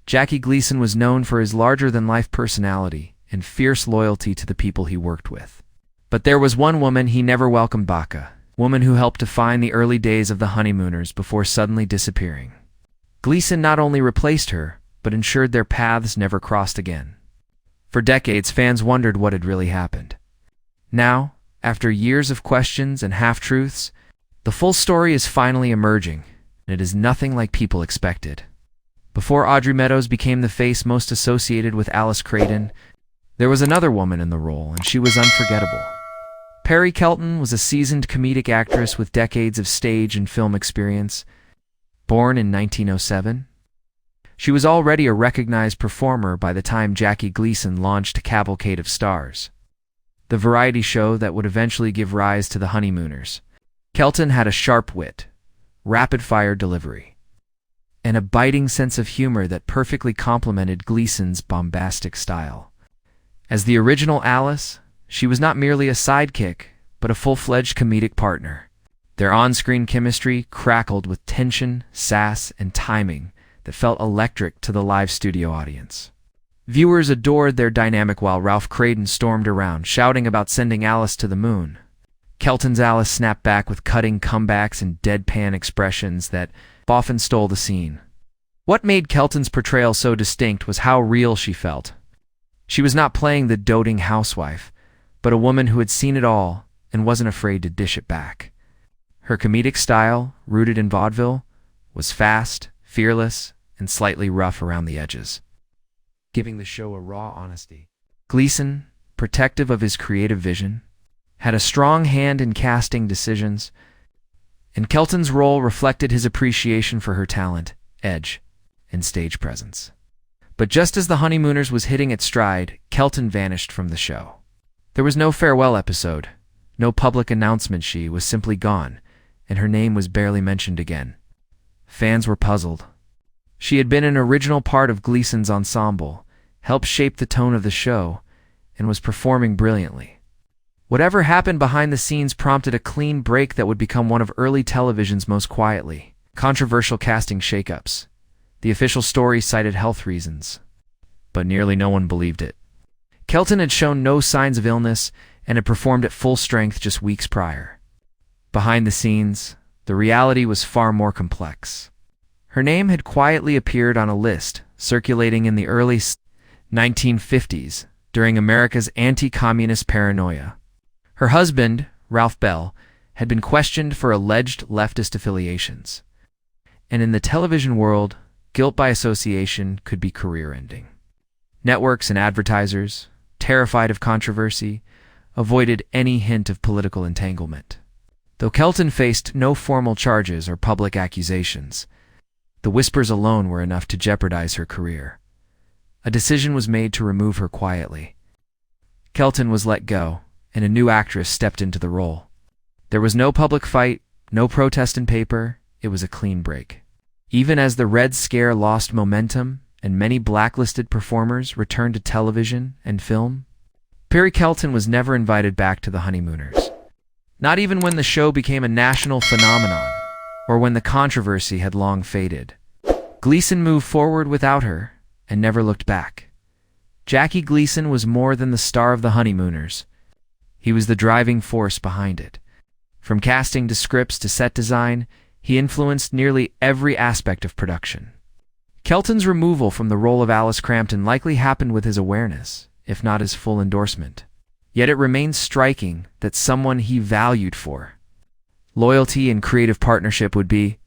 Jackie Gleason was known for his larger-than-life personality and fierce loyalty to the people he worked with. But there was one woman he never welcomed back, a woman who helped define the early days of the Honeymooners before suddenly disappearing. Gleason not only replaced her, but ensured their paths never crossed again. For decades, fans wondered what had really happened. Now, after years of questions and half-truths, the full story is finally emerging, and it is nothing like people expected. Before Audrey Meadows became the face most associated with Alice Creighton, there was another woman in the role, and she was unforgettable. Perry Kelton was a seasoned comedic actress with decades of stage and film experience. Born in 1907, she was already a recognized performer by the time Jackie Gleason launched a cavalcade of stars, the variety show that would eventually give rise to the Honeymooners. Kelton had a sharp wit, rapid-fire delivery, and a biting sense of humor that perfectly complemented Gleason's bombastic style. As the original Alice, she was not merely a sidekick, but a full-fledged comedic partner. Their on-screen chemistry crackled with tension, sass, and timing that felt electric to the live studio audience. Viewers adored their dynamic while Ralph Creighton stormed around, shouting about sending Alice to the moon. Kelton's Alice snapped back with cutting comebacks and deadpan expressions that often stole the scene. What made Kelton's portrayal so distinct was how real she felt. She was not playing the doting housewife, but a woman who had seen it all and wasn't afraid to dish it back. Her comedic style, rooted in vaudeville, was fast, fearless, and slightly rough around the edges, giving the show a raw honesty. Gleason, protective of his creative vision, had a strong hand in casting decisions, and Kelton's role reflected his appreciation for her talent, edge, and stage presence. But just as the Honeymooners was hitting its stride, Kelton vanished from the show. There was no farewell episode, no public announcement. She was simply gone, and her name was barely mentioned again. Fans were puzzled. She had been an original part of Gleason's ensemble, helped shape the tone of the show, and was performing brilliantly. Whatever happened behind the scenes prompted a clean break that would become one of early television's most quietly controversial casting shakeups. The official story cited health reasons, but nearly no one believed it. Kelton had shown no signs of illness and had performed at full strength just weeks prior. Behind the scenes, the reality was far more complex. Her name had quietly appeared on a list circulating in the early 1950s during America's anti-communist paranoia. Her husband, Ralph Bell, had been questioned for alleged leftist affiliations. And in the television world, guilt by association could be career-ending. Networks and advertisers, terrified of controversy, avoided any hint of political entanglement. Though Kelton faced no formal charges or public accusations, the whispers alone were enough to jeopardize her career. A decision was made to remove her quietly. Kelton was let go, and a new actress stepped into the role. There was no public fight, no protest in paper. It was a clean break. Even as the Red Scare lost momentum and many blacklisted performers returned to television and film, Perry Kelton was never invited back to the Honeymooners. Not even when the show became a national phenomenon, or when the controversy had long faded. Gleason moved forward without her and never looked back. Jackie Gleason was more than the star of the Honeymooners. He was the driving force behind it. From casting to scripts to set design, he influenced nearly every aspect of production. Kelton's removal from the role of Alice Crampton likely happened with his awareness, if not his full endorsement. Yet it remains striking that someone he valued for loyalty and creative partnership would be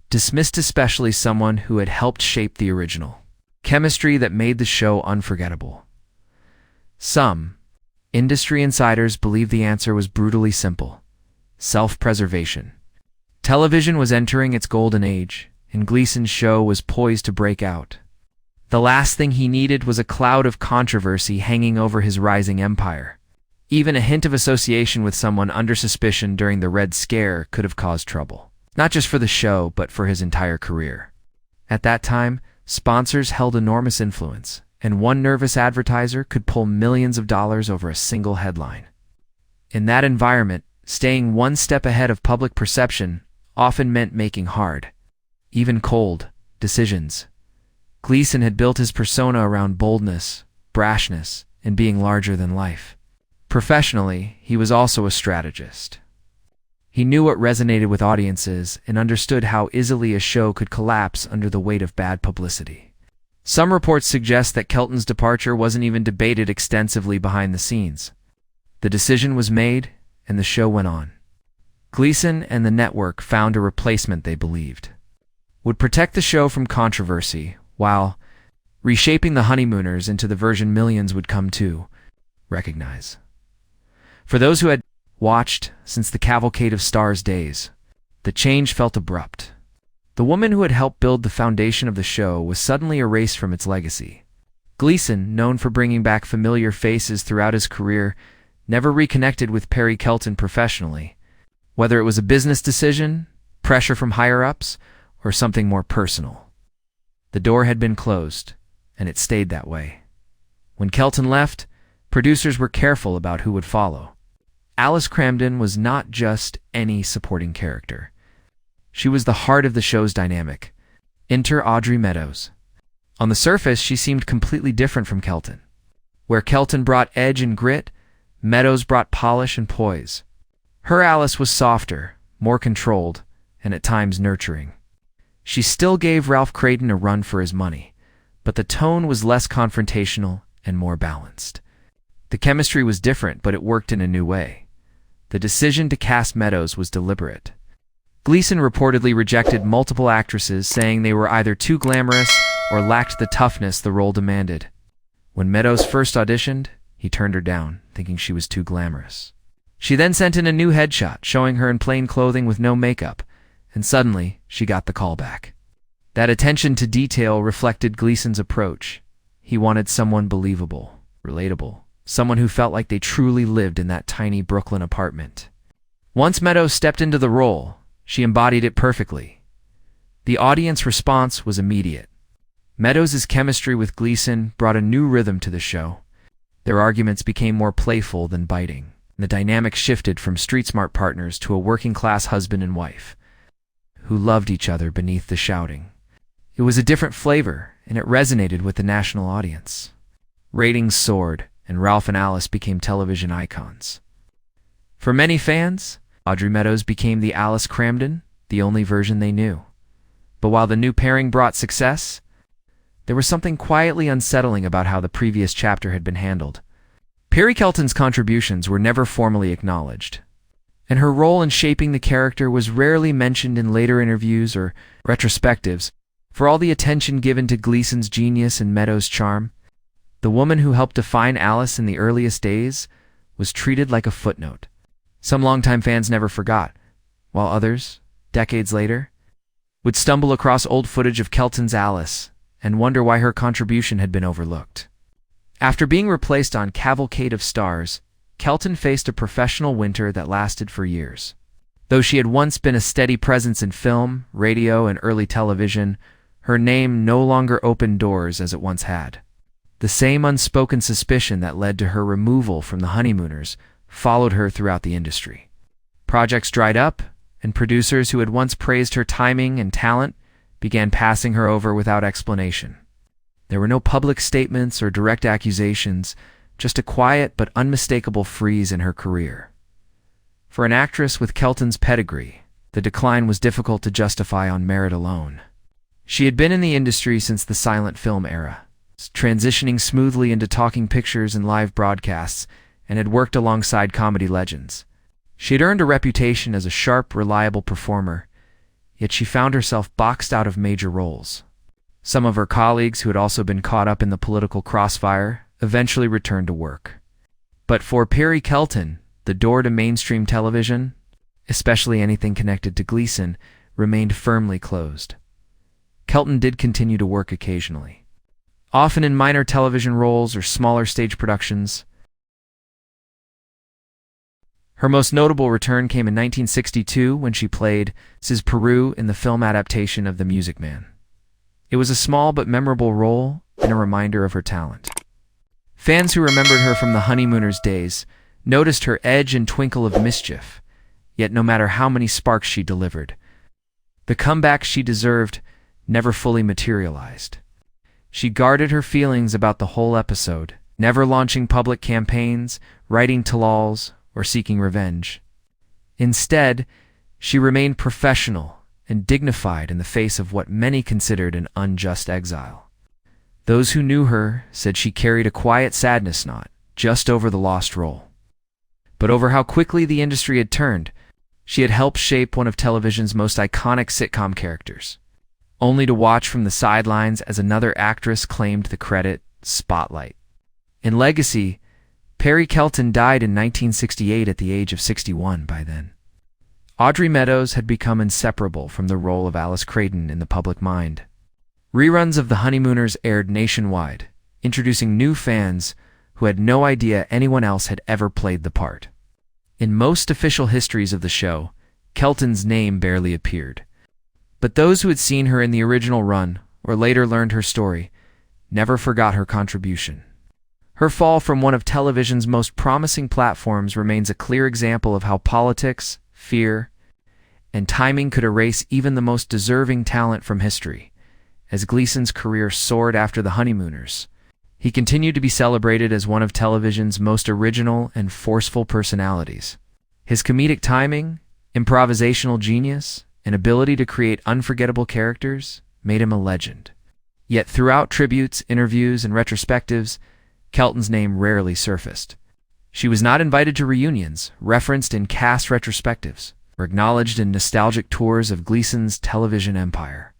dismissed, especially someone who had helped shape the original chemistry that made the show unforgettable. Some industry insiders believe the answer was brutally simple: self-preservation. Television was entering its golden age, and Gleason's show was poised to break out. The last thing he needed was a cloud of controversy hanging over his rising empire. Even a hint of association with someone under suspicion during the Red Scare could have caused trouble, not just for the show, but for his entire career. At that time, sponsors held enormous influence, and one nervous advertiser could pull millions of dollars over a single headline. In that environment, staying one step ahead of public perception often meant making hard, even cold, decisions. Gleason had built his persona around boldness, brashness, and being larger than life. Professionally, he was also a strategist. He knew what resonated with audiences and understood how easily a show could collapse under the weight of bad publicity. Some reports suggest that Kelton's departure wasn't even debated extensively behind the scenes. The decision was made, and the show went on. Gleason and the network found a replacement they believed would protect the show from controversy, while reshaping the Honeymooners into the version millions would come to recognize. For those who had watched since the Cavalcade of Stars days, the change felt abrupt. The woman who had helped build the foundation of the show was suddenly erased from its legacy. Gleason, known for bringing back familiar faces throughout his career, never reconnected with Perry Kelton professionally. Whether it was a business decision, pressure from higher-ups, or something more personal. The door had been closed, and it stayed that way. When Kelton left, producers were careful about who would follow. Alice Cramden was not just any supporting character. She was the heart of the show's dynamic. Enter Audrey Meadows. On the surface, she seemed completely different from Kelton. Where Kelton brought edge and grit, Meadows brought polish and poise. Her Alice was softer, more controlled, and at times nurturing. She still gave Ralph Creighton a run for his money, but the tone was less confrontational and more balanced. The chemistry was different, but it worked in a new way. The decision to cast Meadows was deliberate. Gleason reportedly rejected multiple actresses, saying they were either too glamorous or lacked the toughness the role demanded. When Meadows first auditioned, he turned her down, thinking she was too glamorous. She then sent in a new headshot, showing her in plain clothing with no makeup, and suddenly she got the call back. That attention to detail reflected Gleason's approach. He wanted someone believable, relatable, someone who felt like they truly lived in that tiny Brooklyn apartment. Once Meadows stepped into the role, she embodied it perfectly. The audience response was immediate. Meadows' chemistry with Gleason brought a new rhythm to the show. Their arguments became more playful than biting. The dynamic shifted from street-smart partners to a working-class husband and wife who loved each other beneath the shouting. It was a different flavor, and it resonated with the national audience. Ratings soared, and Ralph and Alice became television icons. For many fans, Audrey Meadows became the Alice Cramden, the only version they knew. But while the new pairing brought success, there was something quietly unsettling about how the previous chapter had been handled. Perry Kelton's contributions were never formally acknowledged, and her role in shaping the character was rarely mentioned in later interviews or retrospectives. For all the attention given to Gleason's genius and Meadows' charm, the woman who helped define Alice in the earliest days was treated like a footnote. Some longtime fans never forgot, while others, decades later, would stumble across old footage of Kelton's Alice and wonder why her contribution had been overlooked. After being replaced on Cavalcade of Stars, Kelton faced a professional winter that lasted for years. Though she had once been a steady presence in film, radio, and early television, her name no longer opened doors as it once had. The same unspoken suspicion that led to her removal from the Honeymooners followed her throughout the industry. Projects dried up, and producers who had once praised her timing and talent began passing her over without explanation. There were no public statements or direct accusations, just a quiet but unmistakable freeze in her career. For an actress with Kelton's pedigree, the decline was difficult to justify on merit alone. She had been in the industry since the silent film era, transitioning smoothly into talking pictures and live broadcasts, and had worked alongside comedy legends. She had earned a reputation as a sharp, reliable performer, yet she found herself boxed out of major roles. Some of her colleagues, who had also been caught up in the political crossfire, eventually returned to work. But for Perry Kelton, the door to mainstream television, especially anything connected to Gleason, remained firmly closed. Kelton did continue to work occasionally, often in minor television roles or smaller stage productions. Her most notable return came in 1962 when she played Sis Peru in the film adaptation of The Music Man. It was a small but memorable role and a reminder of her talent. Fans who remembered her from the Honeymooners days noticed her edge and twinkle of mischief, yet no matter how many sparks she delivered, the comeback she deserved never fully materialized. She guarded her feelings about the whole episode, never launching public campaigns, writing tell-alls, or seeking revenge. Instead, she remained professional and dignified in the face of what many considered an unjust exile. Those who knew her said she carried a quiet sadness knot just over the lost role. But over how quickly the industry had turned, she had helped shape one of television's most iconic sitcom characters, only to watch from the sidelines as another actress claimed the credit spotlight. In legacy, Perry Kelton died in 1968 at the age of 61 by then. Audrey Meadows had become inseparable from the role of Alice Creighton in the public mind. Reruns of The Honeymooners aired nationwide, introducing new fans who had no idea anyone else had ever played the part. In most official histories of the show, Kelton's name barely appeared. But those who had seen her in the original run, or later learned her story, never forgot her contribution. Her fall from one of television's most promising platforms remains a clear example of how politics, fear, and timing could erase even the most deserving talent from history. As Gleason's career soared after The Honeymooners, he continued to be celebrated as one of television's most original and forceful personalities. His comedic timing, improvisational genius, and ability to create unforgettable characters made him a legend. Yet throughout tributes, interviews, and retrospectives, Kelton's name rarely surfaced. She was not invited to reunions, referenced in cast retrospectives, or acknowledged in nostalgic tours of Gleason's television empire.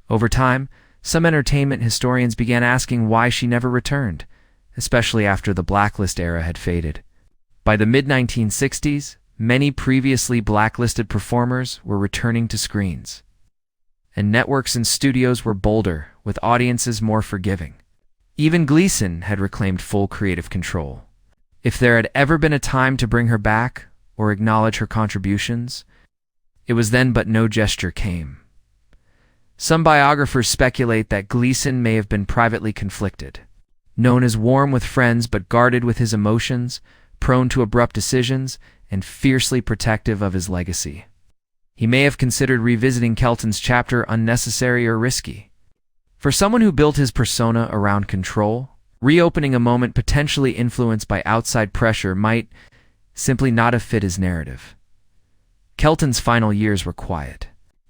Over time, some entertainment historians began asking why she never returned, especially after the blacklist era had faded. By the mid-1960s, many previously blacklisted performers were returning to screens, and networks and studios were bolder, with audiences more forgiving. Even Gleason had reclaimed full creative control. If there had ever been a time to bring her back or acknowledge her contributions, it was then, but no gesture came. Some biographers speculate that Gleason may have been privately conflicted. Known as warm with friends but guarded with his emotions, prone to abrupt decisions, and fiercely protective of his legacy. He may have considered revisiting Kelton's chapter unnecessary or risky. For someone who built his persona around control, reopening a moment potentially influenced by outside pressure might simply not have fit his narrative. Kelton's final years were quiet.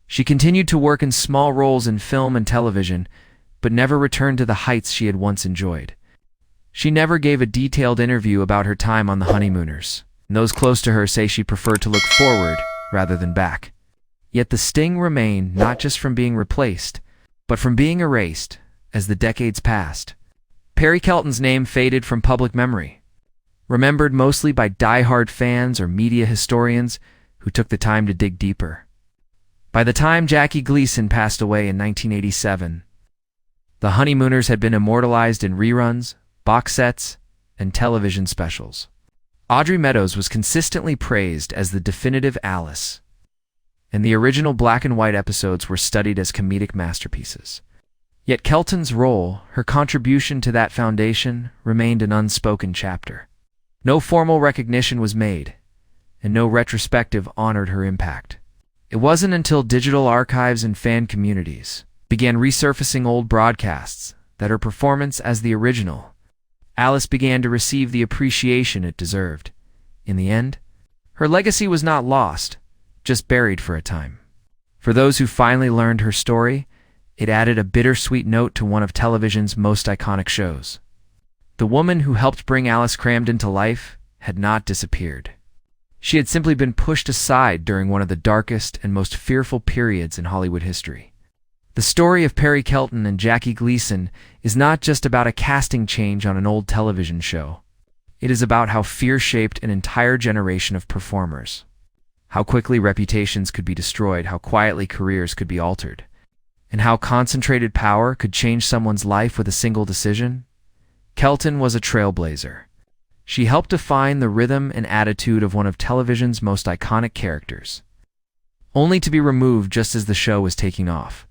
She continued to work in small roles in film and television, but never returned to the heights she had once enjoyed. She never gave a detailed interview about her time on The Honeymooners, and those close to her say she preferred to look forward rather than back. Yet the sting remained not just from being replaced, but from being erased as the decades passed. Perry Kelton's name faded from public memory, remembered mostly by die-hard fans or media historians who took the time to dig deeper. By the time Jackie Gleason passed away in 1987, The Honeymooners had been immortalized in reruns, box sets, and television specials. Audrey Meadows was consistently praised as the definitive Alice, and the original black and white episodes were studied as comedic masterpieces. Yet Kelton's role, her contribution to that foundation, remained an unspoken chapter. No formal recognition was made, and no retrospective honored her impact. It wasn't until digital archives and fan communities began resurfacing old broadcasts that her performance as the original Alice began to receive the appreciation it deserved. In the end, her legacy was not lost, just buried for a time. For those who finally learned her story, it added a bittersweet note to one of television's most iconic shows. The woman who helped bring Alice Cramden to life had not disappeared. She had simply been pushed aside during one of the darkest and most fearful periods in Hollywood history. The story of Perry Kelton and Jackie Gleason is not just about a casting change on an old television show. It is about how fear shaped an entire generation of performers. How quickly reputations could be destroyed, how quietly careers could be altered, and how concentrated power could change someone's life with a single decision. Kelton was a trailblazer. She helped define the rhythm and attitude of one of television's most iconic characters, only to be removed just as the show was taking off.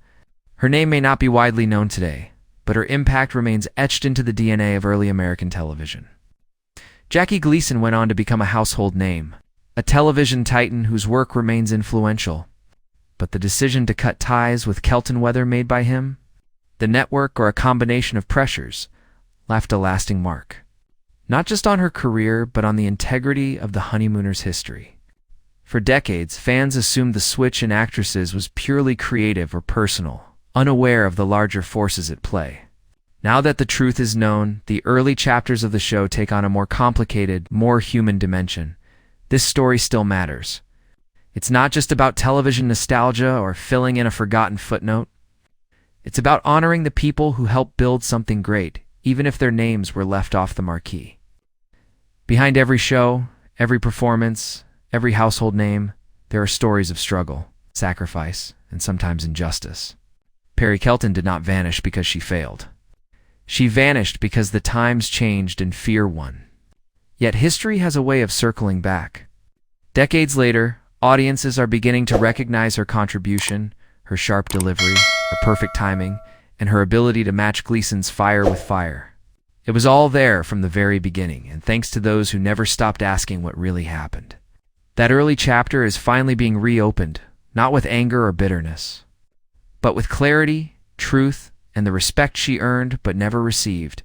Her name may not be widely known today, but her impact remains etched into the DNA of early American television. Jackie Gleason went on to become a household name, a television titan whose work remains influential. But the decision to cut ties with Kelton, whether made by him The network, or a combination of pressures, left a lasting mark. Not just on her career, but on the integrity of the Honeymooners' history. For decades, fans assumed the switch in actresses was purely creative or personal, unaware of the larger forces at play. Now that the truth is known, the early chapters of the show take on a more complicated, more human dimension. This story still matters. It's not just about television nostalgia or filling in a forgotten footnote. It's about honoring the people who helped build something great, even if their names were left off the marquee. Behind every show, every performance, every household name, there are stories of struggle, sacrifice, and sometimes injustice. Perry Kelton did not vanish because she failed. She vanished because the times changed and fear won. Yet history has a way of circling back. Decades later, audiences are beginning to recognize her contribution, her sharp delivery, her perfect timing, and her ability to match Gleason's fire with fire. It was all there from the very beginning, and thanks to those who never stopped asking what really happened. That early chapter is finally being reopened, not with anger or bitterness, but with clarity, truth, and the respect she earned but never received.